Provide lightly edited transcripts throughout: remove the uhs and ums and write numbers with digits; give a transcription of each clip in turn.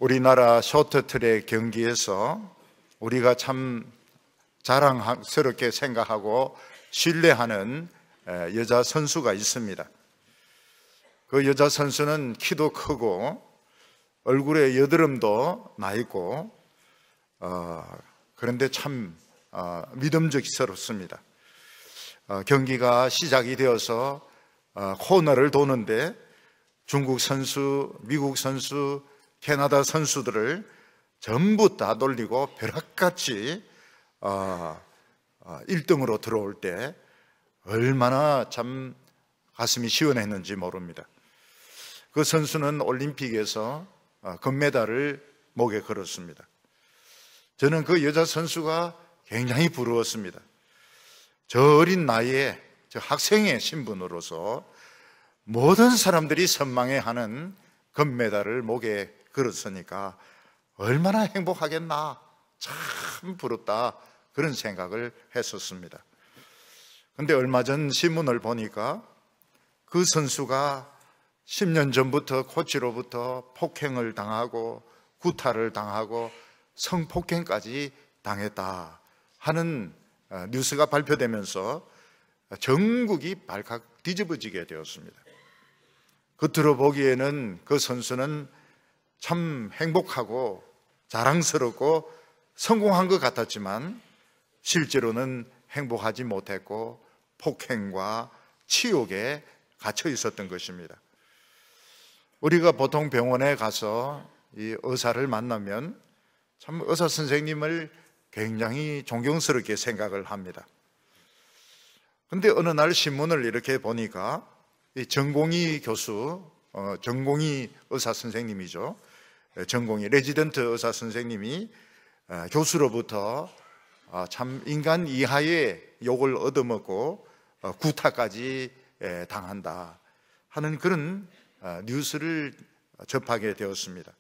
우리나라 쇼트트랙 경기에서 우리가 참 자랑스럽게 생각하고 신뢰하는 여자 선수가 있습니다. 그 여자 선수는 키도 크고 얼굴에 여드름도 나 있고 그런데 참 믿음직스럽습니다. 경기가 시작이 되어서 코너를 도는데 중국 선수, 미국 선수, 캐나다 선수들을 전부 다 돌리고 벼락같이 1등으로 들어올 때 얼마나 참 가슴이 시원했는지 모릅니다. 그 선수는 올림픽에서 금메달을 목에 걸었습니다. 저는 그 여자 선수가 굉장히 부러웠습니다. 저 어린 나이에 저 학생의 신분으로서 모든 사람들이 선망해하는 금메달을 목에 걸었으니까 얼마나 행복하겠나, 참 부럽다, 그런 생각을 했었습니다. 그런데 얼마 전 신문을 보니까 그 선수가 10년 전부터 코치로부터 폭행을 당하고 구타를 당하고 성폭행까지 당했다 하는 뉴스가 발표되면서 전국이 발칵 뒤집어지게 되었습니다. 겉으로 보기에는 그 선수는 참 행복하고 자랑스럽고 성공한 것 같았지만 실제로는 행복하지 못했고 폭행과 치욕에 갇혀 있었던 것입니다. 우리가 보통 병원에 가서 이 의사를 만나면 참 의사 선생님을 굉장히 존경스럽게 생각을 합니다. 그런데 어느 날 신문을 이렇게 보니까 이 전공의 교수, 전공의 의사 선생님이죠. 전공의 레지던트 의사 선생님이 교수로부터 참 인간 이하의 욕을 얻어먹고 구타까지 당한다 하는 그런 뉴스를 접하게 되었습니다.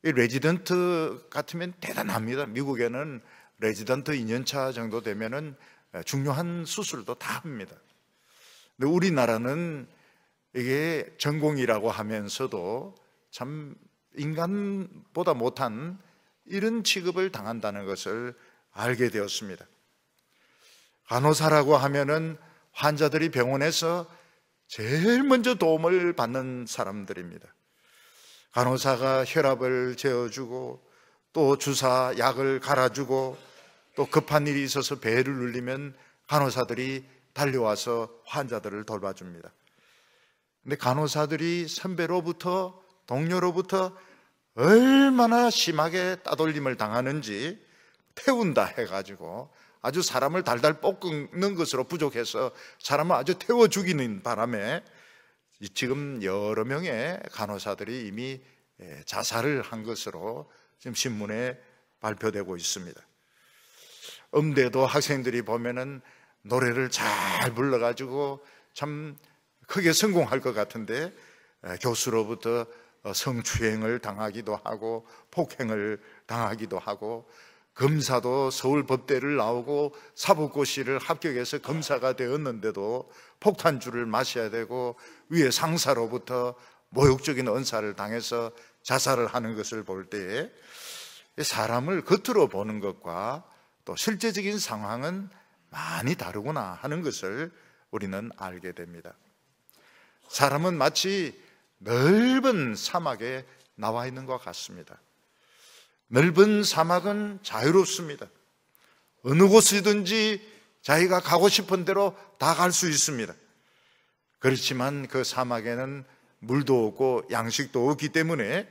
이 레지던트 같으면 대단합니다. 미국에는 레지던트 2년차 정도 되면은 중요한 수술도 다 합니다. 근데 우리나라는 이게 전공이라고 하면서도 참 인간보다 못한 이런 취급을 당한다는 것을 알게 되었습니다. 간호사라고 하면은 환자들이 병원에서 제일 먼저 도움을 받는 사람들입니다. 간호사가 혈압을 재어주고 또 주사 약을 갈아주고 또 급한 일이 있어서 배를 눌리면 간호사들이 달려와서 환자들을 돌봐줍니다. 근데 간호사들이 선배로부터 동료로부터 얼마나 심하게 따돌림을 당하는지 태운다 해가지고 아주 사람을 달달 볶는 것으로 부족해서 사람을 아주 태워 죽이는 바람에 지금 여러 명의 간호사들이 이미 자살을 한 것으로 지금 신문에 발표되고 있습니다. 음대도 학생들이 보면은 노래를 잘 불러가지고 참 크게 성공할 것 같은데 교수로부터 성추행을 당하기도 하고 폭행을 당하기도 하고 검사도 서울법대를 나오고 사법고시를 합격해서 검사가 되었는데도 폭탄주를 마셔야 되고 위에 상사로부터 모욕적인 언사를 당해서 자살을 하는 것을 볼 때에 사람을 겉으로 보는 것과 또 실제적인 상황은 많이 다르구나 하는 것을 우리는 알게 됩니다. 사람은 마치 넓은 사막에 나와 있는 것 같습니다. 넓은 사막은 자유롭습니다. 어느 곳이든지 자기가 가고 싶은 대로 다 갈 수 있습니다. 그렇지만 그 사막에는 물도 없고 양식도 없기 때문에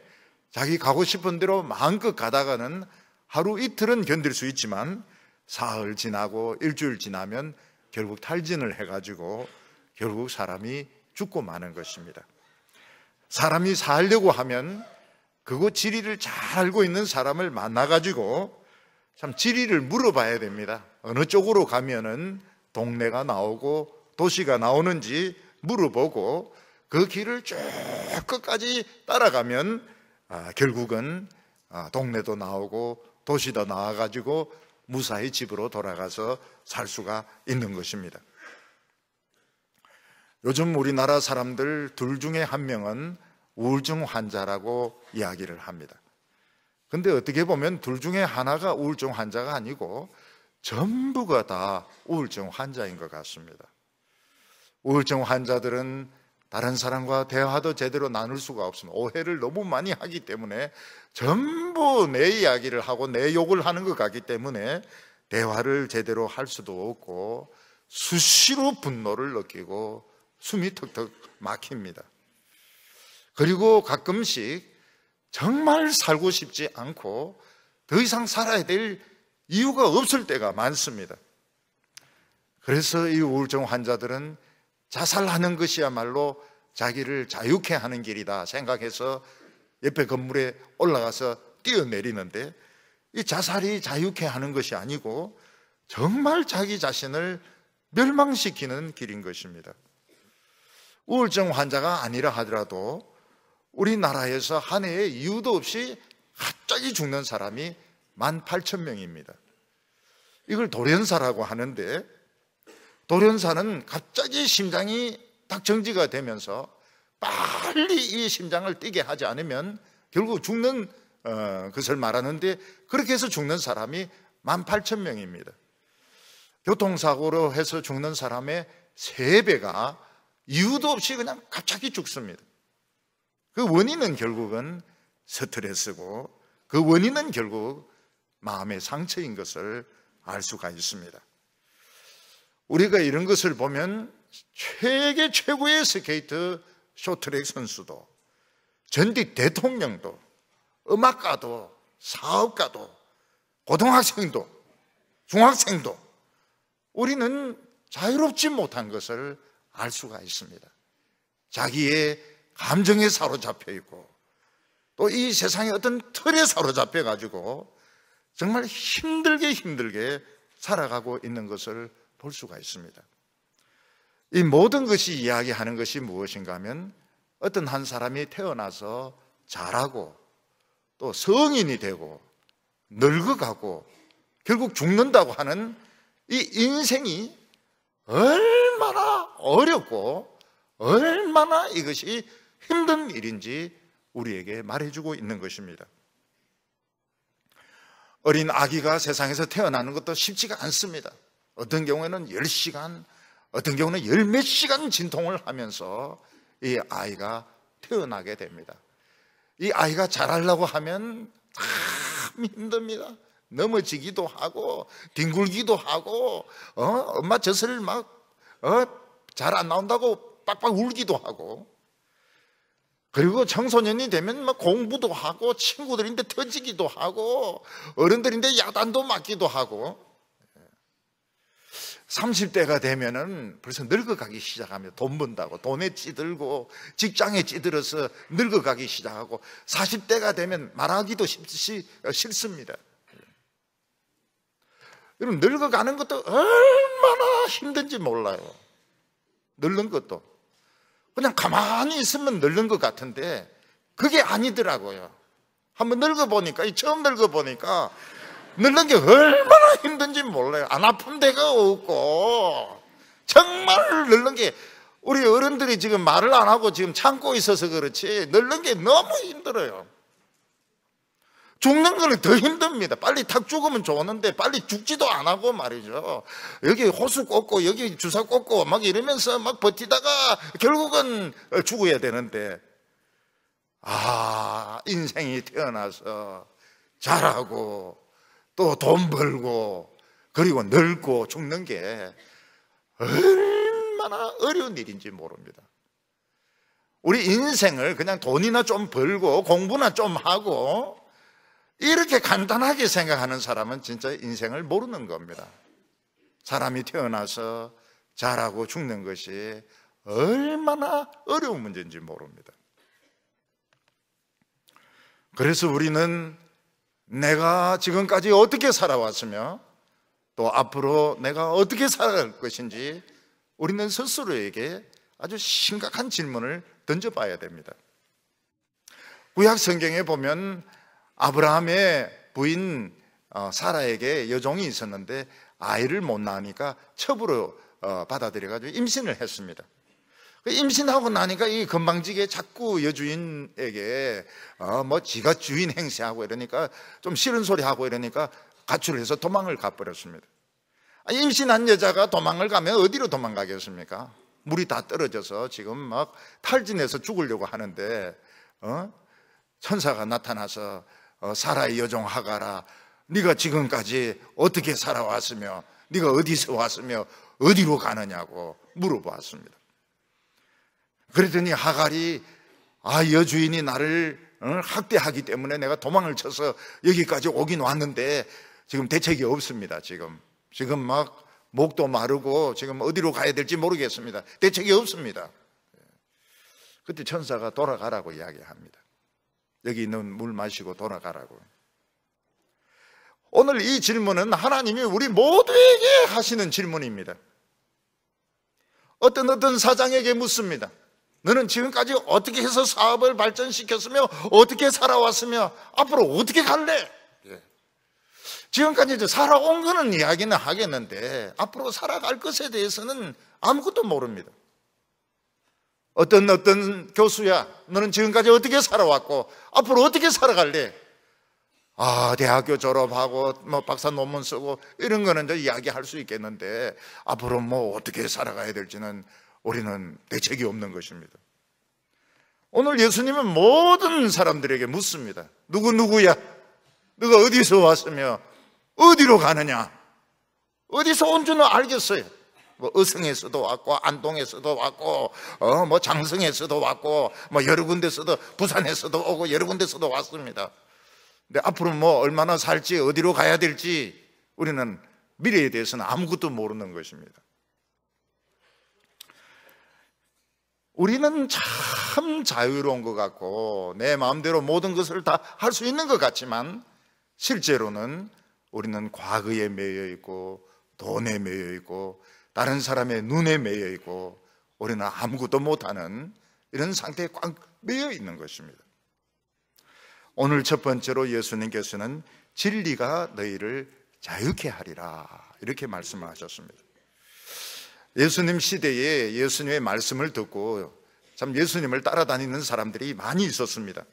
자기 가고 싶은 대로 마음껏 가다가는 하루 이틀은 견딜 수 있지만 사흘 지나고 일주일 지나면 결국 탈진을 해가지고 결국 사람이 죽고 마는 것입니다. 사람이 살려고 하면 그곳 지리를 잘 알고 있는 사람을 만나가지고 참 지리를 물어봐야 됩니다. 어느 쪽으로 가면은 동네가 나오고 도시가 나오는지 물어보고 그 길을 쭉 끝까지 따라가면 결국은 동네도 나오고 도시도 나와가지고 무사히 집으로 돌아가서 살 수가 있는 것입니다. 요즘 우리나라 사람들 둘 중에 한 명은 우울증 환자라고 이야기를 합니다. 근데 어떻게 보면 둘 중에 하나가 우울증 환자가 아니고 전부가 다 우울증 환자인 것 같습니다. 우울증 환자들은 다른 사람과 대화도 제대로 나눌 수가 없습니다. 오해를 너무 많이 하기 때문에 전부 내 이야기를 하고 내 욕을 하는 것 같기 때문에 대화를 제대로 할 수도 없고 수시로 분노를 느끼고 숨이 턱턱 막힙니다. 그리고 가끔씩 정말 살고 싶지 않고 더 이상 살아야 될 이유가 없을 때가 많습니다. 그래서 이 우울증 환자들은 자살하는 것이야말로 자기를 자유케 하는 길이다 생각해서 옆에 건물에 올라가서 뛰어내리는데, 이 자살이 자유케 하는 것이 아니고 정말 자기 자신을 멸망시키는 길인 것입니다. 우울증 환자가 아니라 하더라도 우리나라에서 한 해에 이유도 없이 갑자기 죽는 사람이 18,000명입니다. 이걸 돌연사라고 하는데, 돌연사는 갑자기 심장이 딱 정지가 되면서 빨리 이 심장을 뛰게 하지 않으면 결국 죽는 것을 말하는데, 그렇게 해서 죽는 사람이 18,000명입니다. 교통사고로 해서 죽는 사람의 3배가 이유도 없이 그냥 갑자기 죽습니다. 그 원인은 결국은 스트레스고 그 원인은 결국 마음의 상처인 것을 알 수가 있습니다. 우리가 이런 것을 보면 세계 최고의 스케이트 쇼트트랙 선수도, 전직 대통령도, 음악가도, 사업가도, 고등학생도, 중학생도 우리는 자유롭지 못한 것을 알 수가 있습니다. 자기의 감정에 사로잡혀 있고 또 이 세상의 어떤 틀에 사로잡혀 가지고 정말 힘들게 살아가고 있는 것을 볼 수가 있습니다. 이 모든 것이 이야기하는 것이 무엇인가 하면, 어떤 한 사람이 태어나서 자라고 또 성인이 되고 늙어가고 결국 죽는다고 하는 이 인생이 얼마나 어렵고 얼마나 이것이 힘든 일인지 우리에게 말해주고 있는 것입니다. 어린 아기가 세상에서 태어나는 것도 쉽지가 않습니다. 어떤 경우에는 10시간, 어떤 경우는 10몇 시간 진통을 하면서 이 아이가 태어나게 됩니다. 이 아이가 자라려고 하면 참 힘듭니다. 넘어지기도 하고 뒹굴기도 하고 엄마 젖을 막 잘 안 나온다고 빡빡 울기도 하고, 그리고 청소년이 되면 막 공부도 하고 친구들인데 터지기도 하고 어른들인데 야단도 맞기도 하고, 30대가 되면은 벌써 늙어가기 시작하며 돈 번다고 돈에 찌들고 직장에 찌들어서 늙어가기 시작하고, 40대가 되면 말하기도 싫습니다. 여러분, 늙어가는 것도 얼마나 힘든지 몰라요. 늙는 것도 그냥 가만히 있으면 늙는 것 같은데 그게 아니더라고요. 한번 늙어보니까, 처음 늙어보니까 늙는 게 얼마나 힘든지 몰라요. 안 아픈 데가 없고 정말 늙는 게, 우리 어른들이 지금 말을 안 하고 지금 참고 있어서 그렇지 늙는 게 너무 힘들어요. 죽는 거는 더 힘듭니다. 빨리 탁 죽으면 좋았는데 빨리 죽지도 안 하고 말이죠. 여기 호수 꽂고 여기 주사 꽂고 막 이러면서 막 버티다가 결국은 죽어야 되는데, 인생이 태어나서 자라고 또 돈 벌고 그리고 늙고 죽는 게 얼마나 어려운 일인지 모릅니다. 우리 인생을 그냥 돈이나 좀 벌고 공부나 좀 하고 이렇게 간단하게 생각하는 사람은 진짜 인생을 모르는 겁니다. 사람이 태어나서 자라고 죽는 것이 얼마나 어려운 문제인지 모릅니다. 그래서 우리는 내가 지금까지 어떻게 살아왔으며 또 앞으로 내가 어떻게 살아갈 것인지 우리는 스스로에게 아주 심각한 질문을 던져봐야 됩니다. 구약 성경에 보면 아브라함의 부인 사라에게 여종이 있었는데 아이를 못 낳으니까 첩으로 받아들여가지고 임신을 했습니다. 임신하고 나니까 이 건방지게 자꾸 여주인에게 지가 주인 행세하고 이러니까 좀 싫은 소리 하고 이러니까 가출해서 도망을 가버렸습니다. 임신한 여자가 도망을 가면 어디로 도망가겠습니까? 물이 다 떨어져서 지금 막 탈진해서 죽으려고 하는데 천사가 나타나서 사라의 여종 하가라, 네가 지금까지 어떻게 살아왔으며 네가 어디서 왔으며 어디로 가느냐고 물어보았습니다. 그랬더니 하갈이 여주인이 나를 학대하기 때문에 내가 도망을 쳐서 여기까지 오긴 왔는데 지금 대책이 없습니다. 지금 막 목도 마르고 지금 어디로 가야 될지 모르겠습니다. 대책이 없습니다. 그때 천사가 돌아가라고 이야기합니다. 여기 있는 물 마시고 돌아가라고. 오늘 이 질문은 하나님이 우리 모두에게 하시는 질문입니다. 어떤 사장에게 묻습니다. 너는 지금까지 어떻게 해서 사업을 발전시켰으며 어떻게 살아왔으며 앞으로 어떻게 갈래? 지금까지 살아온 거는 이야기는 하겠는데 앞으로 살아갈 것에 대해서는 아무것도 모릅니다. 어떤 교수야, 너는 지금까지 어떻게 살아왔고 앞으로 어떻게 살아갈래? 대학교 졸업하고 박사 논문 쓰고 이런 거는 이제 이야기할 수 있겠는데 앞으로 어떻게 살아가야 될지는 우리는 대책이 없는 것입니다. 오늘 예수님은 모든 사람들에게 묻습니다. 누구야? 너가 어디서 왔으며 어디로 가느냐? 어디서 온 줄은 알겠어요. 의성에서도 왔고 안동에서도 왔고 장성에서도 왔고 여러 군데서도 부산에서도 오고 여러 군데서도 왔습니다. 근데 앞으로 얼마나 살지 어디로 가야 될지 우리는 미래에 대해서는 아무것도 모르는 것입니다. 우리는 참 자유로운 것 같고 내 마음대로 모든 것을 다 할 수 있는 것 같지만 실제로는 우리는 과거에 매여 있고 돈에 매여 있고 다른 사람의 눈에 매여 있고 우리는 아무것도 못하는 이런 상태에 꽉 매여 있는 것입니다. 오늘 첫 번째로 예수님께서는 진리가 너희를 자유케 하리라 이렇게 말씀을 하셨습니다. 예수님 시대에 예수님의 말씀을 듣고 참 예수님을 따라다니는 사람들이 많이 있었습니다.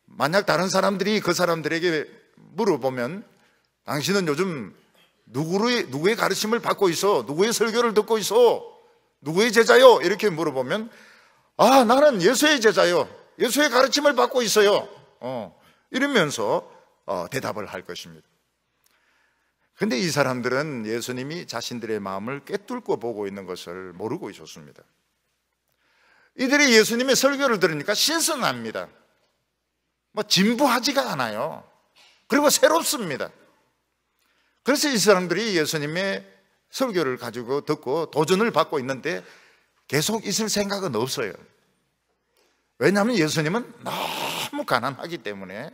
만약 다른 사람들이 그 사람들에게 물어보면 당신은 요즘 누구의 가르침을 받고 있어? 누구의 설교를 듣고 있어? 누구의 제자요? 이렇게 물어보면 나는 예수의 제자요, 예수의 가르침을 받고 있어요, 이러면서 대답을 할 것입니다. 근데 이 사람들은 예수님이 자신들의 마음을 꿰뚫고 보고 있는 것을 모르고 있었습니다. 이들이 예수님의 설교를 들으니까 신선합니다. 진부하지가 않아요. 그리고 새롭습니다. 그래서 이 사람들이 예수님의 설교를 가지고 듣고 도전을 받고 있는데 계속 있을 생각은 없어요. 왜냐하면 예수님은 너무 가난하기 때문에,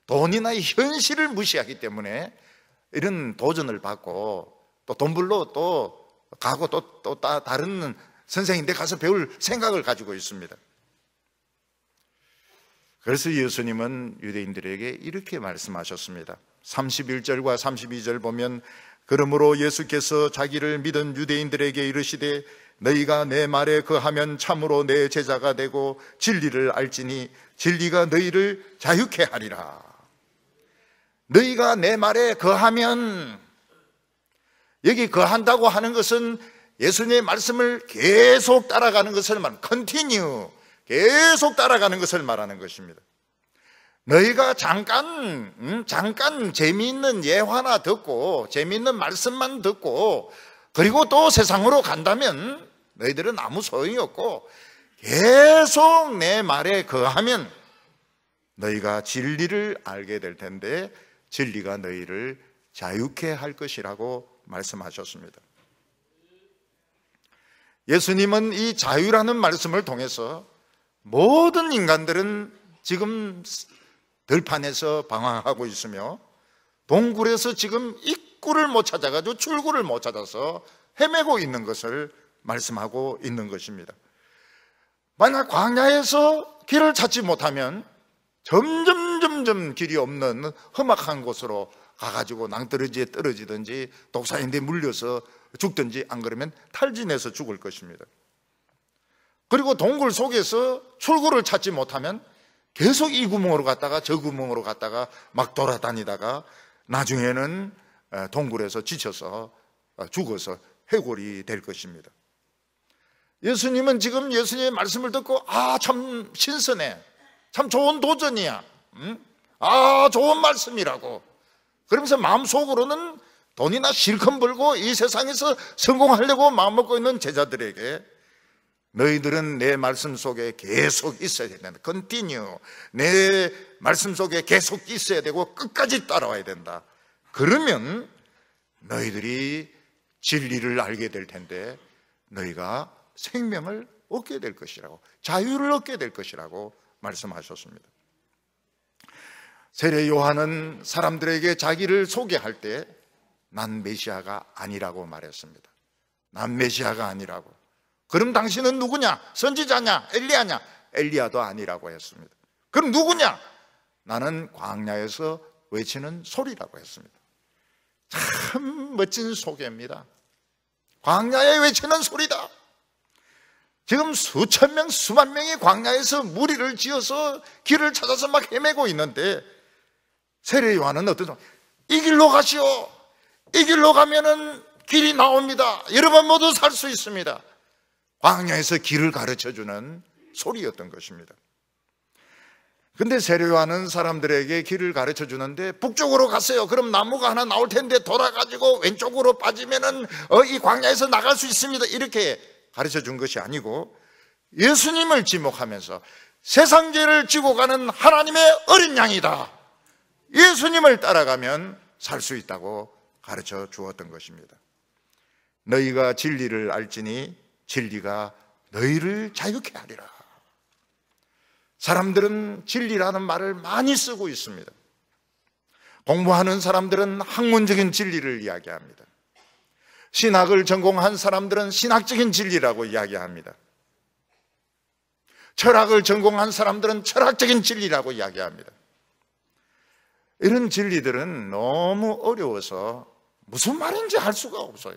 돈이나 현실을 무시하기 때문에 이런 도전을 받고 또 돈 벌러 또 가고 또 다른 선생님한테 가서 배울 생각을 가지고 있습니다. 그래서 예수님은 유대인들에게 이렇게 말씀하셨습니다. 31절과 32절 보면, 그러므로 예수께서 자기를 믿은 유대인들에게 이르시되 너희가 내 말에 거하면 참으로 내 제자가 되고 진리를 알지니 진리가 너희를 자유케 하리라. 너희가 내 말에 거하면, 여기 거한다고 하는 것은 예수님의 말씀을 계속 따라가는 것을 말하는, continue, 계속 따라가는 것을 말하는 것입니다. 너희가 잠깐 재미있는 예화나 듣고 재미있는 말씀만 듣고 그리고 또 세상으로 간다면 너희들은 아무 소용이 없고, 계속 내 말에 거하면 너희가 진리를 알게 될 텐데 진리가 너희를 자유케 할 것이라고 말씀하셨습니다. 예수님은 이 자유라는 말씀을 통해서 모든 인간들은 지금 들판에서 방황하고 있으며 동굴에서 지금 입구를 못 찾아가지고 출구를 못 찾아서 헤매고 있는 것을 말씀하고 있는 것입니다. 만약 광야에서 길을 찾지 못하면 점점 길이 없는 험악한 곳으로 가가지고 낭떠러지에 떨어지든지 독사인데 물려서 죽든지, 안 그러면 탈진해서 죽을 것입니다. 그리고 동굴 속에서 출구를 찾지 못하면 계속 이 구멍으로 갔다가 저 구멍으로 갔다가 막 돌아다니다가 나중에는 동굴에서 지쳐서 죽어서 해골이 될 것입니다. 예수님은 지금 예수님의 말씀을 듣고 참 신선해, 참 좋은 도전이야, 좋은 말씀이라고 그러면서 마음속으로는 돈이나 실컷 벌고 이 세상에서 성공하려고 마음먹고 있는 제자들에게 너희들은 내 말씀 속에 계속 있어야 된다. continue. 내 말씀 속에 계속 있어야 되고 끝까지 따라와야 된다. 그러면 너희들이 진리를 알게 될 텐데 너희가 생명을 얻게 될 것이라고, 자유를 얻게 될 것이라고 말씀하셨습니다. 세례 요한은 사람들에게 자기를 소개할 때 난 메시아가 아니라고 말했습니다. 난 메시아가 아니라고. 그럼 당신은 누구냐? 선지자냐? 엘리야냐? 엘리야도 아니라고 했습니다. 그럼 누구냐? 나는 광야에서 외치는 소리라고 했습니다. 참 멋진 소개입니다. 광야에 외치는 소리다. 지금 수천 명, 수만 명이 광야에서 무리를 지어서 길을 찾아서 막 헤매고 있는데 세례 요한은 어떤, 이 길로 가시오. 이 길로 가면은 길이 나옵니다. 여러분 모두 살 수 있습니다. 광야에서 길을 가르쳐주는 소리였던 것입니다. 근데 세례 요한은 사람들에게 길을 가르쳐주는데 북쪽으로 갔어요. 그럼 나무가 하나 나올 텐데 돌아가지고 왼쪽으로 빠지면은 이 광야에서 나갈 수 있습니다. 이렇게 가르쳐준 것이 아니고 예수님을 지목하면서 세상 죄를 지고 가는 하나님의 어린 양이다. 예수님을 따라가면 살 수 있다고 가르쳐 주었던 것입니다. 너희가 진리를 알지니 진리가 너희를 자유케 하리라. 사람들은 진리라는 말을 많이 쓰고 있습니다. 공부하는 사람들은 학문적인 진리를 이야기합니다. 신학을 전공한 사람들은 신학적인 진리라고 이야기합니다. 철학을 전공한 사람들은 철학적인 진리라고 이야기합니다. 이런 진리들은 너무 어려워서 무슨 말인지 알 수가 없어요.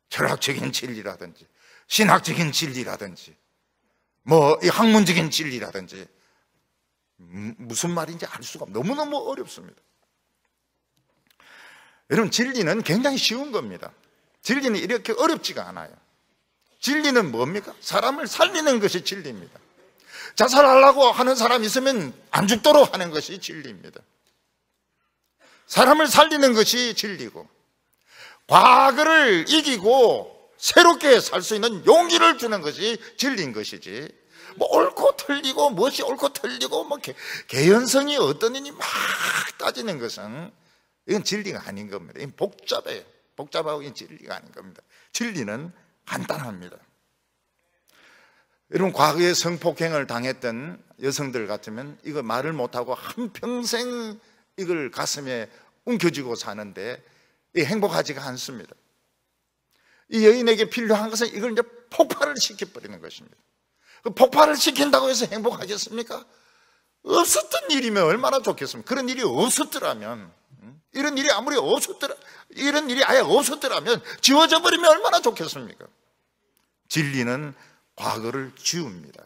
철학적인 진리라든지 신학적인 진리라든지 이 학문적인 진리라든지 무슨 말인지 알 수가 없어요. 너무너무 어렵습니다. 여러분, 진리는 굉장히 쉬운 겁니다. 진리는 이렇게 어렵지가 않아요. 진리는 뭡니까? 사람을 살리는 것이 진리입니다. 자살하려고 하는 사람이 있으면 안 죽도록 하는 것이 진리입니다. 사람을 살리는 것이 진리고, 과거를 이기고 새롭게 살 수 있는 용기를 주는 것이 진리인 것이지, 옳고 틀리고 무엇이 옳고 틀리고 개연성이 어떠느니 막 따지는 것은 이건 진리가 아닌 겁니다. 이건 복잡해요. 복잡하고 이건 진리가 아닌 겁니다. 진리는 간단합니다. 여러분, 과거에 성폭행을 당했던 여성들 같으면 이거 말을 못하고 한평생 이걸 가슴에 움켜쥐고 사는데 행복하지가 않습니다. 이 여인에게 필요한 것은 이걸 이제 폭발을 시켜버리는 것입니다. 폭발을 시킨다고 해서 행복하겠습니까? 없었던 일이면 얼마나 좋겠습니까? 그런 일이 없었더라면, 이런 일이 아예 없었더라면 지워져 버리면 얼마나 좋겠습니까? 진리는 과거를 지웁니다.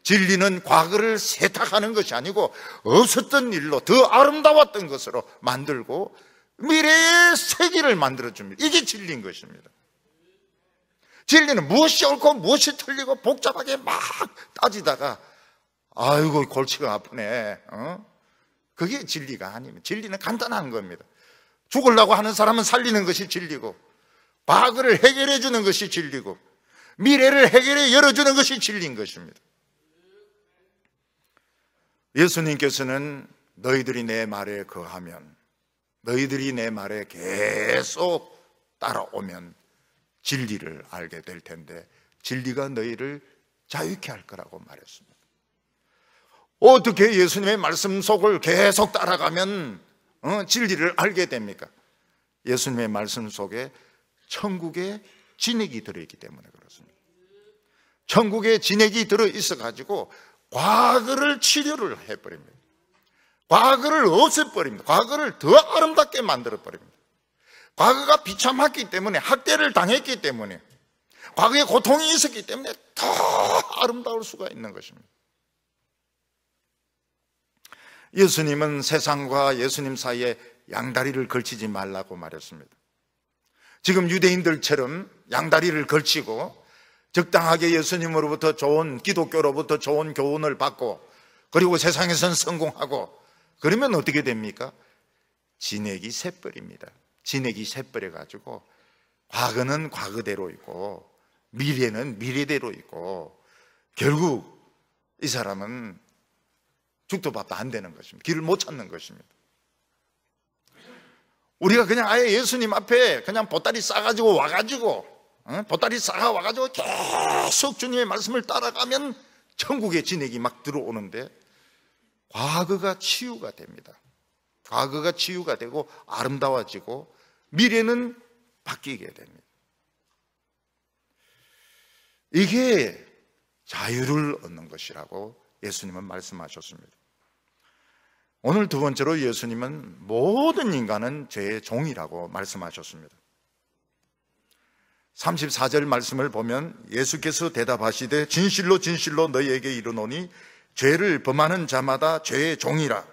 진리는 과거를 세탁하는 것이 아니고 없었던 일로 더 아름다웠던 것으로 만들고 미래의 세계를 만들어줍니다. 이게 진리인 것입니다. 진리는 무엇이 옳고 무엇이 틀리고 복잡하게 막 따지다가 아이고 골치가 아프네, 그게 진리가 아닙니다. 진리는 간단한 겁니다. 죽으려고 하는 사람은 살리는 것이 진리고, 과거를 해결해 주는 것이 진리고, 미래를 해결해 열어주는 것이 진리인 것입니다. 예수님께서는 너희들이 내 말에 거하면, 너희들이 내 말에 계속 따라오면 진리를 알게 될 텐데 진리가 너희를 자유케 할 거라고 말했습니다. 어떻게 예수님의 말씀 속을 계속 따라가면 진리를 알게 됩니까? 예수님의 말씀 속에 천국의 진액이 들어있기 때문에 그렇습니다. 천국의 진액이 들어있어 가지고 과거를 치료를 해버립니다. 과거를 없애버립니다. 과거를 더 아름답게 만들어버립니다. 과거가 비참했기 때문에, 학대를 당했기 때문에, 과거에 고통이 있었기 때문에 더 아름다울 수가 있는 것입니다. 예수님은 세상과 예수님 사이에 양다리를 걸치지 말라고 말했습니다. 지금 유대인들처럼 양다리를 걸치고 적당하게 예수님으로부터 좋은, 기독교로부터 좋은 교훈을 받고 그리고 세상에선 성공하고 그러면 어떻게 됩니까? 진액이 새버립니다. 진액이 새버려가지고 과거는 과거대로 있고 미래는 미래대로 있고 결국 이 사람은 죽도 밥도 안 되는 것입니다. 길을 못 찾는 것입니다. 우리가 그냥 아예 예수님 앞에 그냥 보따리 싸가지고 와가지고 보따리 싸가 와가지고 계속 주님의 말씀을 따라가면 천국의 진액이 막 들어오는데 과거가 치유가 됩니다. 과거가 치유가 되고 아름다워지고 미래는 바뀌게 됩니다. 이게 자유를 얻는 것이라고 예수님은 말씀하셨습니다. 오늘 두 번째로 예수님은 모든 인간은 죄의 종이라고 말씀하셨습니다. 34절 말씀을 보면 예수께서 대답하시되 진실로 진실로 너희에게 이르노니 죄를 범하는 자마다 죄의 종이라.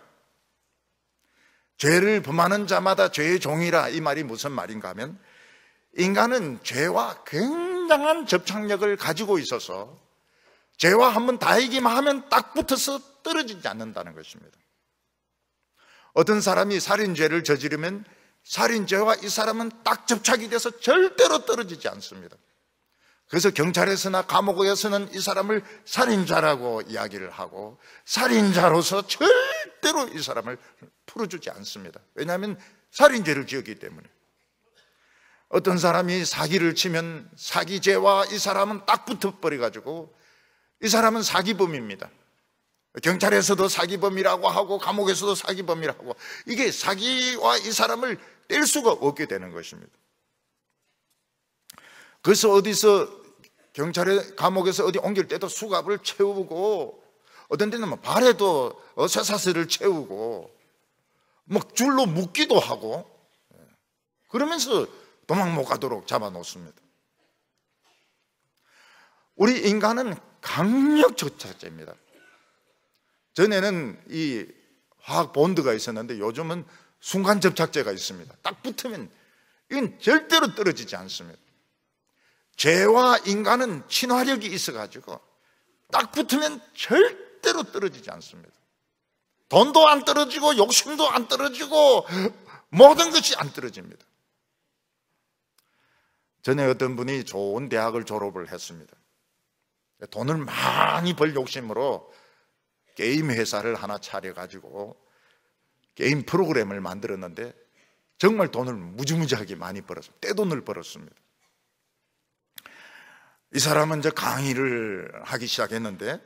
죄를 범하는 자마다 죄의 종이라. 이 말이 무슨 말인가 하면 인간은 죄와 굉장한 접착력을 가지고 있어서 죄와 한번 닿기만 하면 딱 붙어서 떨어지지 않는다는 것입니다. 어떤 사람이 살인죄를 저지르면 살인죄와 이 사람은 딱 접착이 돼서 절대로 떨어지지 않습니다. 그래서 경찰에서나 감옥에서는 이 사람을 살인자라고 이야기를 하고 살인자로서 절대로 이 사람을 풀어주지 않습니다. 왜냐하면 살인죄를 지었기 때문에. 어떤 사람이 사기를 치면 사기죄와 이 사람은 딱 붙어버려가지고 이 사람은 사기범입니다. 경찰에서도 사기범이라고 하고 감옥에서도 사기범이라고 하고 이게 사기와 이 사람을 뗄 수가 없게 되는 것입니다. 그래서 어디서 경찰에 감옥에서 어디 옮길 때도 수갑을 채우고 어떤 데는 뭐 발에도 쇠사슬을 채우고 뭐 줄로 묶기도 하고 그러면서 도망 못 가도록 잡아놓습니다. 우리 인간은 강력 접착제입니다. 전에는 이 화학 본드가 있었는데 요즘은 순간 접착제가 있습니다. 딱 붙으면 이건 절대로 떨어지지 않습니다. 죄와 인간은 친화력이 있어가지고 딱 붙으면 절대로 떨어지지 않습니다. 돈도 안 떨어지고 욕심도 안 떨어지고 모든 것이 안 떨어집니다. 전에 어떤 분이 좋은 대학을 졸업을 했습니다. 돈을 많이 벌 욕심으로 게임 회사를 하나 차려가지고 게임 프로그램을 만들었는데 정말 돈을 무지무지하게 많이 벌었어요. 떼돈을 벌었습니다. 이 사람은 이제 강의를 하기 시작했는데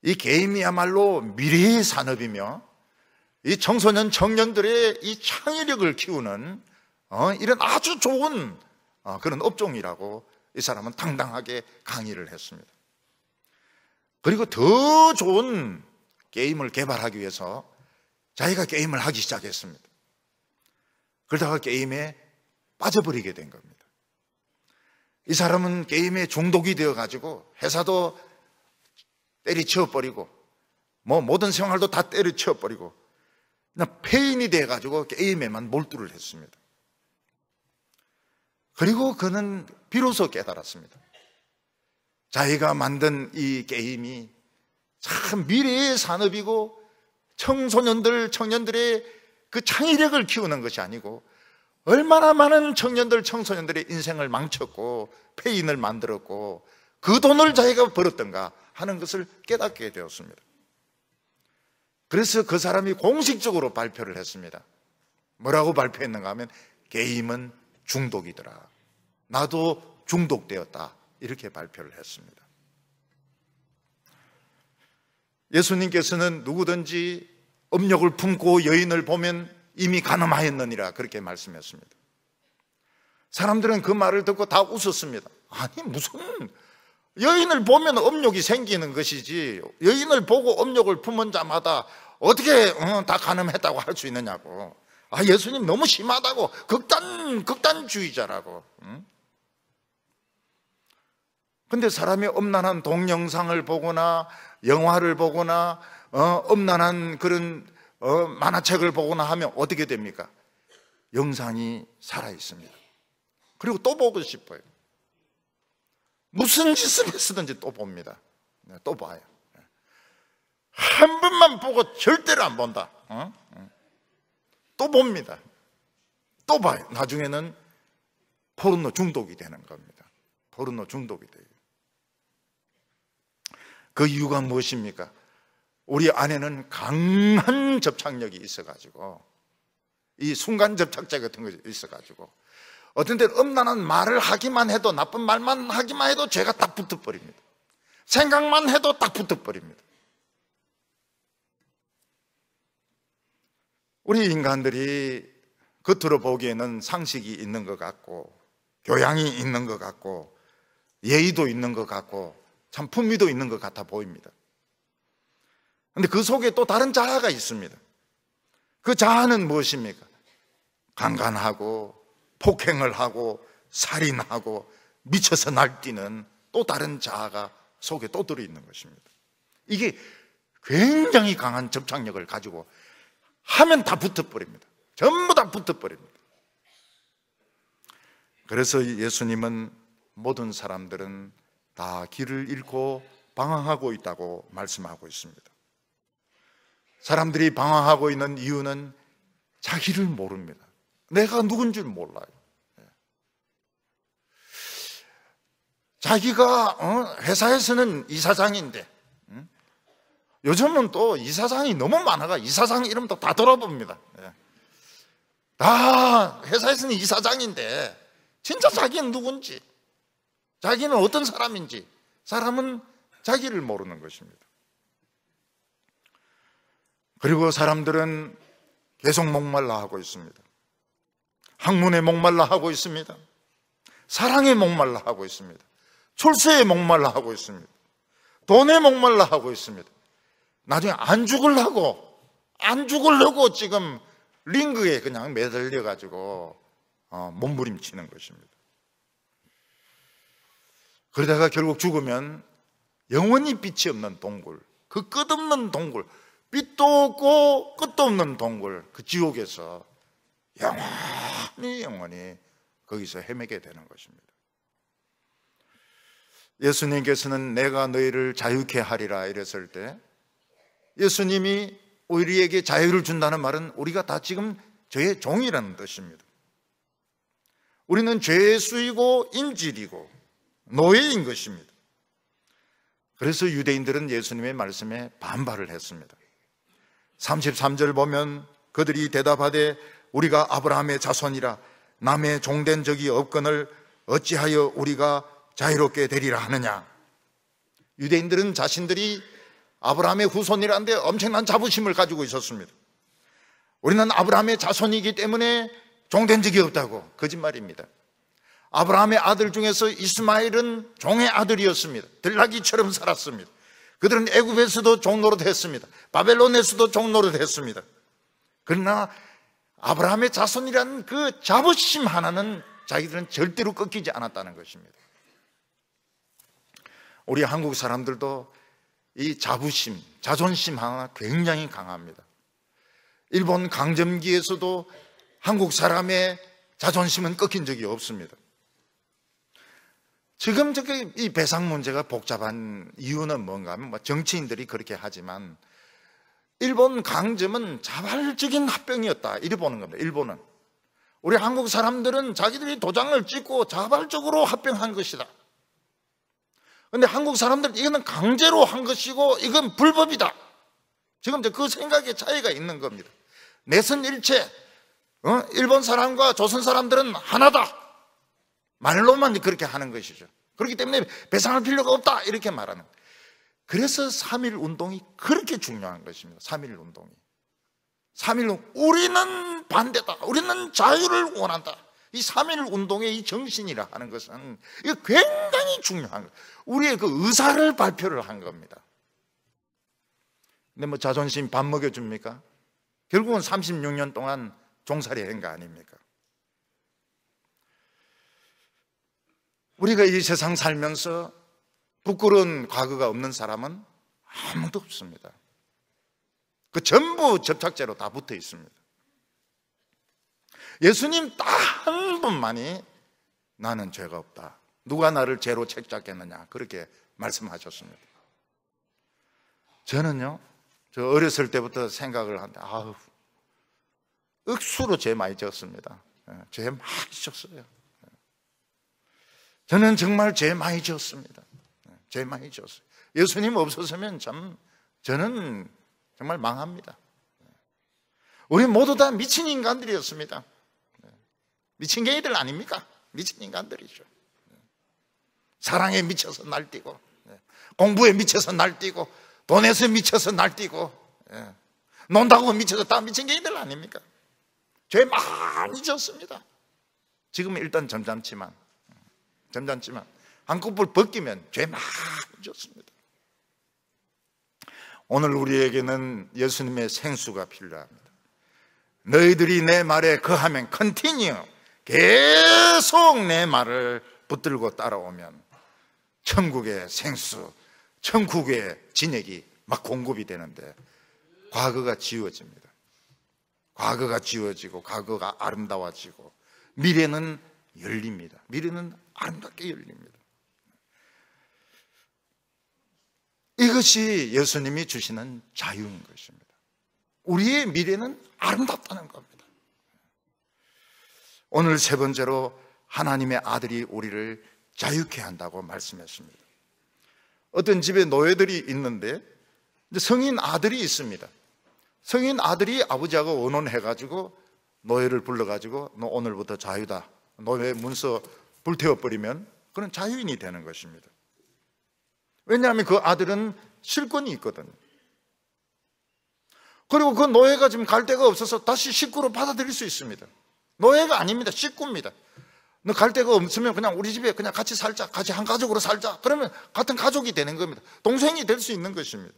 이 게임이야말로 미래의 산업이며 이 청소년 청년들의 이 창의력을 키우는 이런 아주 좋은 그런 업종이라고 이 사람은 당당하게 강의를 했습니다. 그리고 더 좋은 게임을 개발하기 위해서 자기가 게임을 하기 시작했습니다. 그러다가 게임에 빠져버리게 된 겁니다. 이 사람은 게임에 중독이 되어가지고 회사도 때리쳐버리고 뭐 모든 생활도 다 때리쳐버리고 그냥 폐인이 돼가지고 게임에만 몰두를 했습니다. 그리고 그는 비로소 깨달았습니다. 자기가 만든 이 게임이 참 미래의 산업이고 청소년들, 청년들의 그 창의력을 키우는 것이 아니고 얼마나 많은 청년들, 청소년들의 인생을 망쳤고 폐인을 만들었고 그 돈을 자기가 벌었던가 하는 것을 깨닫게 되었습니다. 그래서 그 사람이 공식적으로 발표를 했습니다. 뭐라고 발표했는가 하면 게임은 중독이더라. 나도 중독되었다. 이렇게 발표를 했습니다. 예수님께서는 누구든지 음욕을 품고 여인을 보면 이미 간음하였느니라 그렇게 말씀했습니다. 사람들은 그 말을 듣고 다 웃었습니다. 아니 무슨 여인을 보면 음욕이 생기는 것이지 여인을 보고 음욕을 품은 자마다 어떻게 다 간음했다고 할 수 있느냐고. 예수님 너무 심하다고 극단주의자라고. 근데 사람이 엄난한 동영상을 보거나 영화를 보거나 엄난한 그런 만화책을 보거나 하면 어떻게 됩니까? 영상이 살아 있습니다. 그리고 또 보고 싶어요. 무슨 짓을 했든지 또 봅니다. 또 봐요. 한 번만 보고 절대로 안 본다. 또 봅니다. 또 봐요. 나중에는 포르노 중독이 되는 겁니다. 포르노 중독이 돼요. 그 이유가 무엇입니까? 우리 안에는 강한 접착력이 있어가지고, 이 순간 접착제 같은 것이 있어가지고, 어떤 때는 음란한 말을 하기만 해도, 나쁜 말만 하기만 해도 죄가 딱 붙어버립니다. 생각만 해도 딱 붙어버립니다. 우리 인간들이 겉으로 보기에는 상식이 있는 것 같고, 교양이 있는 것 같고, 예의도 있는 것 같고, 참 품위도 있는 것 같아 보입니다. 그런데 그 속에 또 다른 자아가 있습니다. 그 자아는 무엇입니까? 강간하고 폭행을 하고 살인하고 미쳐서 날뛰는 또 다른 자아가 속에 또 들어있는 것입니다. 이게 굉장히 강한 접착력을 가지고 하면 다 붙어버립니다. 전부 다 붙어버립니다. 그래서 예수님은 모든 사람들은 다 길을 잃고 방황하고 있다고 말씀하고 있습니다. 사람들이 방황하고 있는 이유는 자기를 모릅니다. 내가 누군 줄 몰라요. 자기가 회사에서는 이사장인데, 요즘은 또 이사장이 너무 많아가 이사장 이름도 다 들어봅니다. 다 회사에서는 이사장인데 진짜 자기는 누군지, 자기는 어떤 사람인지, 사람은 자기를 모르는 것입니다. 그리고 사람들은 계속 목말라 하고 있습니다. 학문에 목말라 하고 있습니다. 사랑에 목말라 하고 있습니다. 출세에 목말라 하고 있습니다. 돈에 목말라 하고 있습니다. 나중에 안 죽으려고 지금 링그에 그냥 매달려 가지고 몸부림치는 것입니다. 그러다가 결국 죽으면 영원히 빛이 없는 동굴, 그 끝없는 동굴, 빛도 없고 끝도 없는 동굴, 그 지옥에서 영원히 거기서 헤매게 되는 것입니다. 예수님께서는 내가 너희를 자유케 하리라 이랬을 때, 예수님이 우리에게 자유를 준다는 말은 우리가 다 지금 죄의 종이라는 뜻입니다. 우리는 죄의 수이고 인질이고 노예인 것입니다. 그래서 유대인들은 예수님의 말씀에 반발을 했습니다. 33절 보면 그들이 대답하되 우리가 아브라함의 자손이라 남의 종된 적이 없거늘 어찌하여 우리가 자유롭게 되리라 하느냐. 유대인들은 자신들이 아브라함의 후손이라는데 엄청난 자부심을 가지고 있었습니다. 우리는 아브라함의 자손이기 때문에 종된 적이 없다고. 거짓말입니다. 아브라함의 아들 중에서 이스마엘은 종의 아들이었습니다. 들나귀처럼 살았습니다. 그들은 애굽에서도 종노릇했습니다. 바벨론에서도 종노릇했습니다. 그러나 아브라함의 자손이라는 그 자부심 하나는 자기들은 절대로 꺾이지 않았다는 것입니다. 우리 한국 사람들도 이 자부심, 자존심 하나 굉장히 강합니다. 일본 강점기에서도 한국 사람의 자존심은 꺾인 적이 없습니다. 지금 이 배상 문제가 복잡한 이유는 뭔가 하면 정치인들이 그렇게 하지만 일본 강점은 자발적인 합병이었다 이렇게 보는 겁니다. 일본은. 우리 한국 사람들은 자기들이 도장을 찍고 자발적으로 합병한 것이다. 그런데 한국 사람들은 이거는 강제로 한 것이고 이건 불법이다. 지금 그 생각의 차이가 있는 겁니다. 내선일체, 일본 사람과 조선 사람들은 하나다. 말로만 그렇게 하는 것이죠. 그렇기 때문에 배상할 필요가 없다 이렇게 말하는 거예요. 그래서 3.1 운동이 그렇게 중요한 것입니다. 3.1 운동이. 3.1 우리는 반대다. 우리는 자유를 원한다. 이 3.1 운동의 이 정신이라 하는 것은 이거 굉장히 중요한 거예요. 우리의 그 의사를 발표를 한 겁니다. 근데 자존심 밥 먹여줍니까? 결국은 36년 동안 종살이 한 거 아닙니까? 우리가 이 세상 살면서 부끄러운 과거가 없는 사람은 아무도 없습니다. 그 전부 접착제로 다 붙어 있습니다. 예수님 딱 한 분만이 나는 죄가 없다, 누가 나를 죄로 책잡겠느냐, 그렇게 말씀하셨습니다. 저는요, 저 어렸을 때부터 생각을 하는데, 억수로 죄 많이 지었습니다. 죄 많이 지었어요. 저는 정말 죄 많이 지었습니다. 죄 많이 지었어요. 예수님 없었으면 저는 정말 망합니다. 우리 모두 다 미친 인간들이었습니다. 미친 개이들 아닙니까? 미친 인간들이죠. 사랑에 미쳐서 날뛰고, 공부에 미쳐서 날뛰고, 돈에서 미쳐서 날뛰고, 논다고 미쳐서 다 미친 개이들 아닙니까? 죄 많이 졌습니다. 지금은 일단 점잖지만 한꺼풀 벗기면 죄 많이 졌습니다. 오늘 우리에게는 예수님의 생수가 필요합니다. 너희들이 내 말에 거하면 컨티뉴, 계속 내 말을 붙들고 따라오면 천국의 생수, 천국의 진액이 막 공급이 되는데, 과거가 지워집니다. 과거가 지워지고 과거가 아름다워지고 미래는 열립니다. 미래는 아름답게 열립니다. 이것이 예수님이 주시는 자유인 것입니다. 우리의 미래는 아름답다는 겁니다. 오늘 세 번째로 하나님의 아들이 우리를 자유케 한다고 말씀했습니다. 어떤 집에 노예들이 있는데 성인 아들이 있습니다. 성인 아들이 아버지하고 의논해가지고 노예를 불러가지고 너 오늘부터 자유다, 노예 문서 불태워버리면 그는 자유인이 되는 것입니다. 왜냐하면 그 아들은 실권이 있거든요. 그리고 그 노예가 지금 갈 데가 없어서 다시 식구로 받아들일 수 있습니다. 노예가 아닙니다. 식구입니다. 너 갈 데가 없으면 그냥 우리 집에 그냥 같이 살자, 같이 한 가족으로 살자. 그러면 같은 가족이 되는 겁니다. 동생이 될 수 있는 것입니다.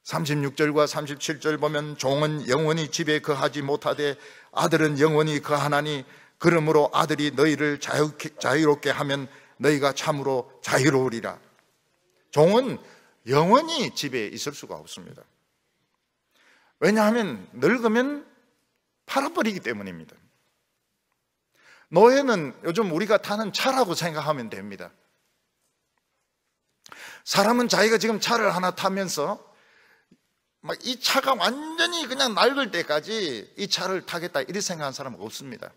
36절과 37절 보면 종은 영원히 집에 거하지 못하되 아들은 영원히 거하나니 그러므로 아들이 너희를 자유롭게 하면 너희가 참으로 자유로우리라. 종은 영원히 집에 있을 수가 없습니다. 왜냐하면 늙으면 팔아버리기 때문입니다. 노예는 요즘 우리가 타는 차라고 생각하면 됩니다. 사람은 자기가 지금 차를 하나 타면서 막 이 차가 완전히 그냥 낡을 때까지 이 차를 타겠다 이렇게 생각하는 사람은 없습니다.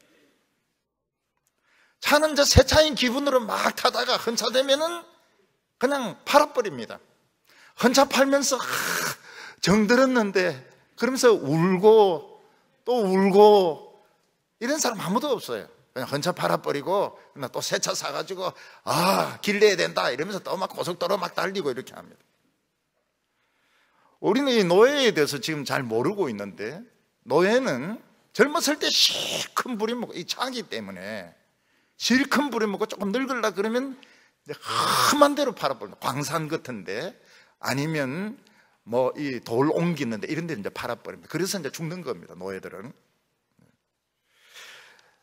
차는 이제 새 차인 기분으로 막 타다가 헌차되면은 그냥 팔아버립니다. 헌차 팔면서 정들었는데 그러면서 울고 또 울고 이런 사람 아무도 없어요. 그냥 헌차 팔아버리고 그냥 또 새 차 사가지고 길 내야 된다 이러면서 또 막 고속도로 막 달리고 이렇게 합니다. 우리는 이 노예에 대해서 지금 잘 모르고 있는데, 노예는 젊었을 때 실컷 부려먹고, 이 차기 때문에 실컷 부려먹고 조금 늙으려고 그러면 험한 대로 팔아버립니다. 광산 같은데 아니면 뭐 이 돌 옮기는데 이런 데 이제 팔아버립니다. 그래서 이제 죽는 겁니다, 노예들은.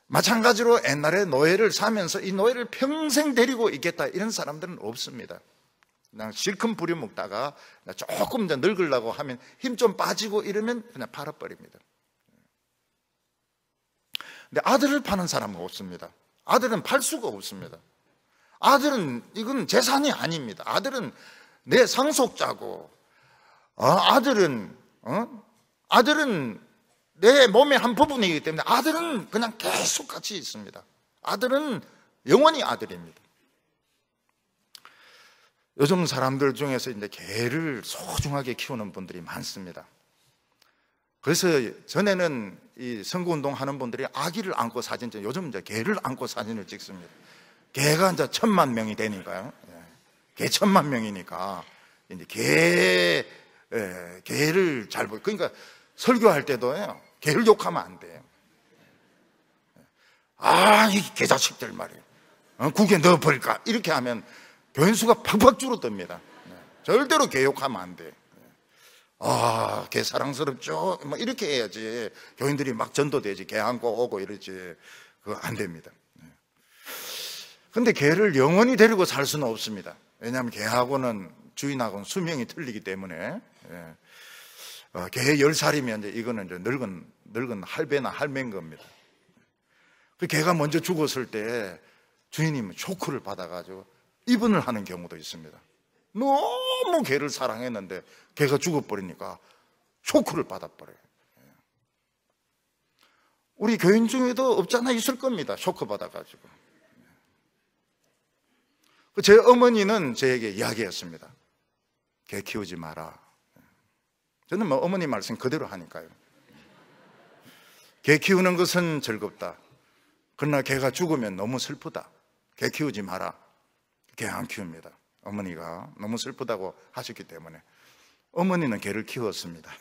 마찬가지로 옛날에 노예를 사면서 이 노예를 평생 데리고 있겠다 이런 사람들은 없습니다. 그냥 실컷 부려먹다가 조금 이제 늙으려고 하면 힘 좀 빠지고 이러면 그냥 팔아버립니다. 근데 아들을 파는 사람은 없습니다. 아들은 팔 수가 없습니다. 아들은 이건 재산이 아닙니다. 아들은 내 상속자고, 아들은 내 몸의 한 부분이기 때문에 아들은 그냥 계속 같이 있습니다. 아들은 영원히 아들입니다. 요즘 사람들 중에서 이제 개를 소중하게 키우는 분들이 많습니다. 그래서 전에는 이 선거운동 하는 분들이 아기를 안고 사진 찍어요. 요즘 이제 개를 안고 사진을 찍습니다. 개가 이제 1000만 명이 되니까요. 개 1000만 명이니까 이제 개를 잘 보여. 그러니까 설교할 때도요, 개를 욕하면 안 돼요. 이 개자식들 말이에요. 국에 넣어버릴까? 이렇게 하면 교인수가 팍팍 줄어듭니다. 절대로 개 욕하면 안 돼. 개 사랑스럽죠? 뭐 이렇게 해야지 교인들이 막 전도되지. 개 안고 오고 이러지. 그거 안 됩니다. 근데 개를 영원히 데리고 살 수는 없습니다. 왜냐하면 개하고는 주인하고는 수명이 틀리기 때문에. 개 10살이면 이제 이거는 이제 늙은 할배나 할매인 겁니다. 그 개가 먼저 죽었을 때 주인이 쇼크를 받아가지고 입원을 하는 경우도 있습니다. 너무 개를 사랑했는데 개가 죽어버리니까 쇼크를 받아버려요. 우리 교인 중에도 없지 않아 있을 겁니다. 쇼크 받아가지고. 제 어머니는 저에게 이야기했습니다. 개 키우지 마라. 저는 뭐 어머니 말씀 그대로 하니까요. 개 키우는 것은 즐겁다. 그러나 개가 죽으면 너무 슬프다. 개 키우지 마라. 개 안 키웁니다. 어머니가 너무 슬프다고 하셨기 때문에. 어머니는 개를 키웠습니다.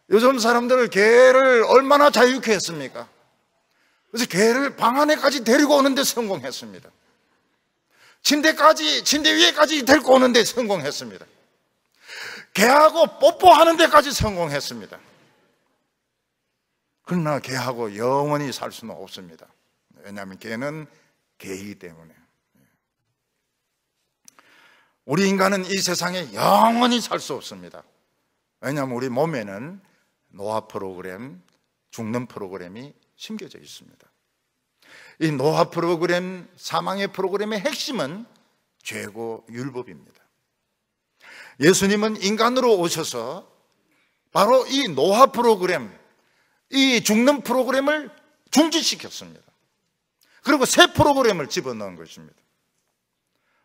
요즘 사람들은 개를 얼마나 자유케 했습니까? 그래서 개를 방 안에까지 데리고 오는데 성공했습니다. 침대 위에까지 데리고 오는데 성공했습니다. 개하고 뽀뽀하는 데까지 성공했습니다. 그러나 개하고 영원히 살 수는 없습니다. 왜냐하면 개는 개이기 때문에. 우리 인간은 이 세상에 영원히 살 수 없습니다. 왜냐하면 우리 몸에는 노화 프로그램, 죽는 프로그램이 심겨져 있습니다. 이 노화 프로그램, 사망의 프로그램의 핵심은 죄고 율법입니다. 예수님은 인간으로 오셔서 바로 이 노화 프로그램, 이 죽는 프로그램을 중지시켰습니다. 그리고 새 프로그램을 집어넣은 것입니다.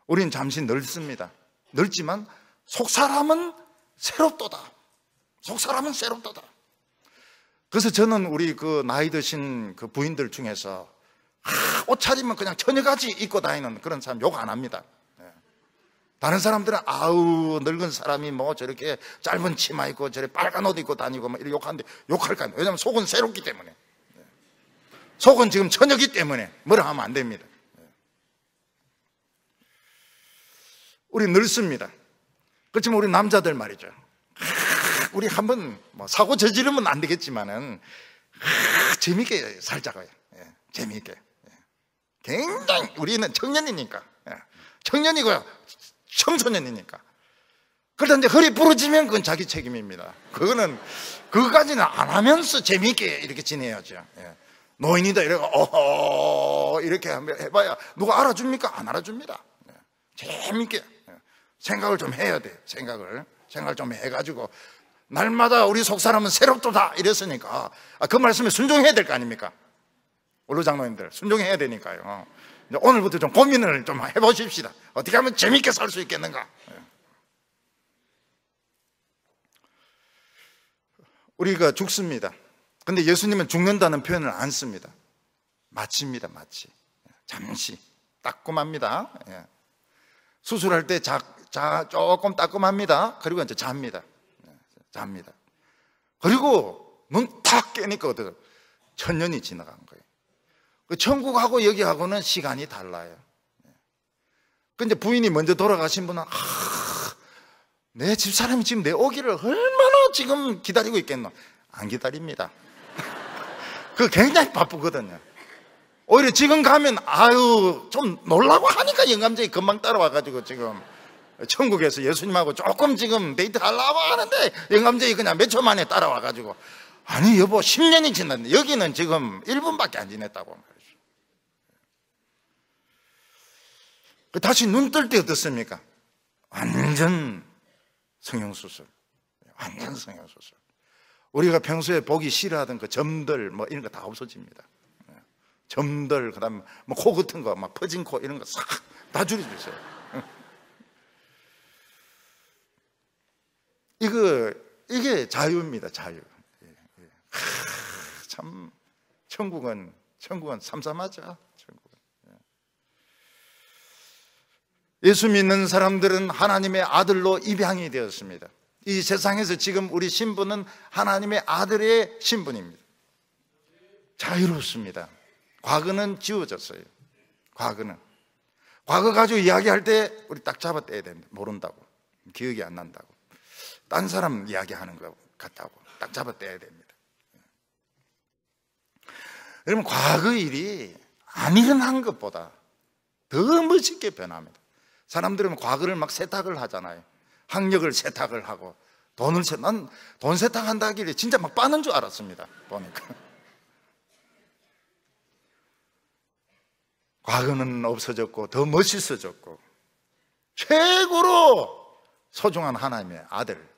우린 잠시 늙습니다. 늙지만 속사람은 새롭도다. 속사람은 새롭도다. 그래서 저는 우리 그 나이 드신 그 부인들 중에서 옷차림은 그냥 처녀같이 입고 다니는 그런 사람 욕 안 합니다. 다른 사람들은 아우 늙은 사람이 뭐 저렇게 짧은 치마 입고 저렇게 빨간 옷 입고 다니고 막 이렇게 욕하는데 욕할까요? 왜냐하면 속은 새롭기 때문에. 속은 지금 처녀기 때문에 뭐라 하면 안 됩니다. 우리 늙습니다. 그렇지만 우리 남자들 말이죠. 우리 한번 뭐 사고 저지르면 안 되겠지만은 재미있게 살자고요. 재미있게. 굉장히 우리는 청년이니까, 청년이고요, 청소년이니까. 그러다 이제 허리 부러지면 그건 자기 책임입니다. 그거까지는 안 하면서 재미있게 이렇게 지내야죠. 노인이다 이러고 어허 이렇게 해봐야 누가 알아줍니까? 안 알아줍니다. 재미있게 생각을 좀 해야 돼. 생각을 좀 해가지고 날마다 우리 속사람은 새롭도다 이랬으니까 그 말씀에 순종해야 될 거 아닙니까? 원로 장로님들 순종해야 되니까요. 이제 오늘부터 좀 고민을 좀 해보십시다. 어떻게 하면 재미있게 살 수 있겠는가? 우리가 죽습니다. 근데 예수님은 죽는다는 표현을 안 씁니다. 마치입니다. 마치. 잠시 따끔합니다. 수술할 때 조금 따끔합니다. 그리고 이제 잡니다. 그리고 눈 탁 깨니까 어때요? 천년이 지나간 거예요. 천국하고 여기하고는 시간이 달라요. 근데 부인이 먼저 돌아가신 분은 내 집사람이 지금 내 오기를 얼마나 지금 기다리고 있겠노? 안 기다립니다. 그 굉장히 바쁘거든요. 오히려 지금 가면 좀 놀라고 하니까 영감쟁이 금방 따라와가지고 지금 천국에서 예수님하고 조금 지금 데이트 하려고 하는데 영감쟁이 그냥 몇 초 만에 따라와가지고 아니 여보 10년이 지났는데 여기는 지금 1분밖에 안 지냈다고 말이죠. 다시 눈 뜰 때 어떻습니까? 완전 성형수술. 완전 성형수술. 우리가 평소에 보기 싫어하던 그 점들 뭐 이런 거 다 없어집니다. 점들, 그 다음에 뭐 코 같은 거, 막 퍼진 코 이런 거 싹 다 줄여주세요. 이게 자유입니다, 자유. 참, 천국은 삼삼하죠. 예수 믿는 사람들은 하나님의 아들로 입양이 되었습니다. 이 세상에서 지금 우리 신분은 하나님의 아들의 신분입니다. 자유롭습니다. 과거는 지워졌어요. 과거 가지고 이야기할 때 우리 딱 잡아 떼야 됩니다. 모른다고, 기억이 안 난다고, 딴 사람 이야기하는 것 같다고 딱 잡아 떼야 됩니다. 여러분, 과거 일이 안 일어난 것보다 더 멋있게 변합니다. 사람들은 과거를 막 세탁을 하잖아요. 학력을 세탁을 하고 난 돈 세탁한다길래 진짜 막 빠는 줄 알았습니다. 보니까 과거는 없어졌고 더 멋있어졌고 최고로 소중한 하나님의 아들,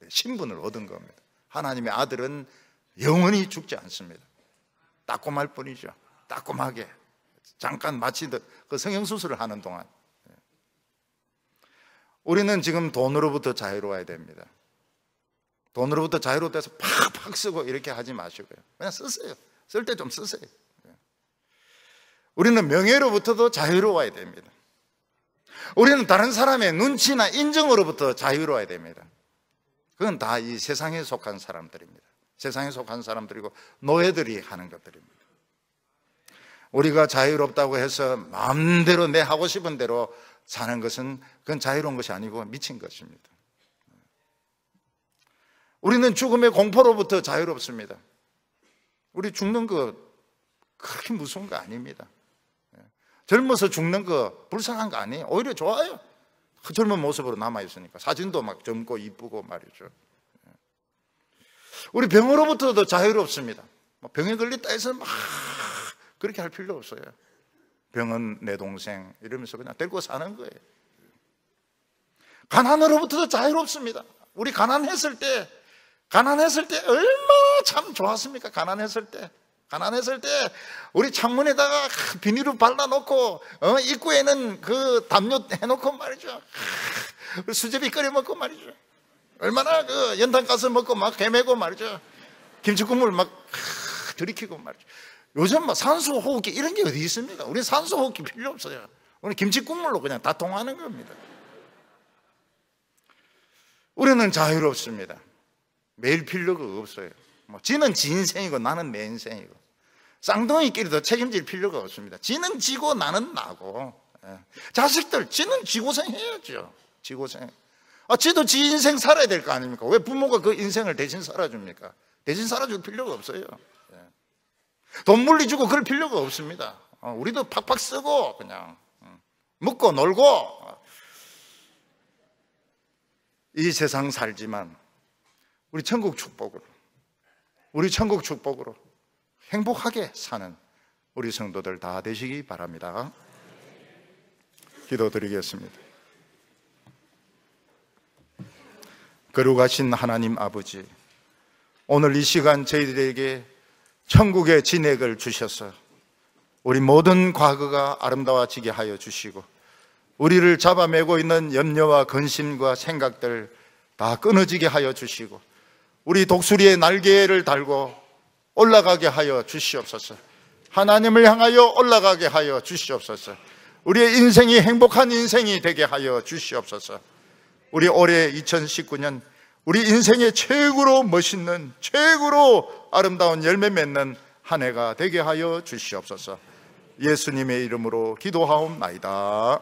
신분을 얻은 겁니다. 하나님의 아들은 영원히 죽지 않습니다. 따끔할 뿐이죠. 따끔하게 잠깐 마치 그 성형수술을 하는 동안. 우리는 지금 돈으로부터 자유로워야 됩니다. 돈으로부터 자유로워서 팍팍 쓰고 이렇게 하지 마시고요. 그냥 쓰세요. 쓸 때 좀 쓰세요. 우리는 명예로부터도 자유로워야 됩니다. 우리는 다른 사람의 눈치나 인정으로부터 자유로워야 됩니다. 그건 다 이 세상에 속한 사람들입니다. 세상에 속한 사람들이고 노예들이 하는 것들입니다. 우리가 자유롭다고 해서 마음대로 내 하고 싶은 대로 사는 것은 그건 자유로운 것이 아니고 미친 것입니다. 우리는 죽음의 공포로부터 자유롭습니다. 우리 죽는 거 그렇게 무서운 거 아닙니다. 젊어서 죽는 거 불쌍한 거 아니에요. 오히려 좋아요. 그 젊은 모습으로 남아있으니까. 사진도 막 젊고 이쁘고 말이죠. 우리 병으로부터도 자유롭습니다. 병에 걸렸다 해서 막 그렇게 할 필요 없어요. 병은 내 동생 이러면서 그냥 데리고 사는 거예요. 가난으로부터도 자유롭습니다. 우리 가난했을 때 얼마나 참 좋았습니까? 가난했을 때 우리 창문에다가 비닐을 발라놓고 입구에는 그 담요 해놓고 말이죠. 수제비 끓여 먹고 말이죠. 얼마나 그 연탄가스 먹고 막 헤매고 말이죠. 김치국물 막 들이키고 말이죠. 요즘 뭐 산소 호흡기 이런 게 어디 있습니까? 우리 산소 호흡기 필요 없어요. 우리 김치국물로 그냥 다 통하는 겁니다. 우리는 자유롭습니다. 매일 필요가 없어요. 지는 지 인생이고 나는 내 인생이고 쌍둥이끼리도 책임질 필요가 없습니다. 지는 지고 나는 나고. 자식들 지는 지고생 해야죠. 지고생. 지도 지 인생 살아야 될 거 아닙니까? 왜 부모가 그 인생을 대신 살아줍니까? 대신 살아줄 필요가 없어요. 돈 물리주고 그럴 필요가 없습니다. 우리도 팍팍 쓰고 그냥 먹고 놀고 이 세상 살지만 우리 천국 축복으로 행복하게 사는 우리 성도들 다 되시기 바랍니다. 기도드리겠습니다. 거룩하신 하나님 아버지, 오늘 이 시간 저희들에게 천국의 진액을 주셔서 우리 모든 과거가 아름다워지게 하여 주시고 우리를 잡아매고 있는 염려와 근심과 생각들 다 끊어지게 하여 주시고 우리 독수리의 날개를 달고 올라가게 하여 주시옵소서. 하나님을 향하여 올라가게 하여 주시옵소서. 우리의 인생이 행복한 인생이 되게 하여 주시옵소서. 우리 올해 2019년 우리 인생의 최고로 멋있는 최고로 아름다운 열매 맺는 한 해가 되게 하여 주시옵소서. 예수님의 이름으로 기도하옵나이다.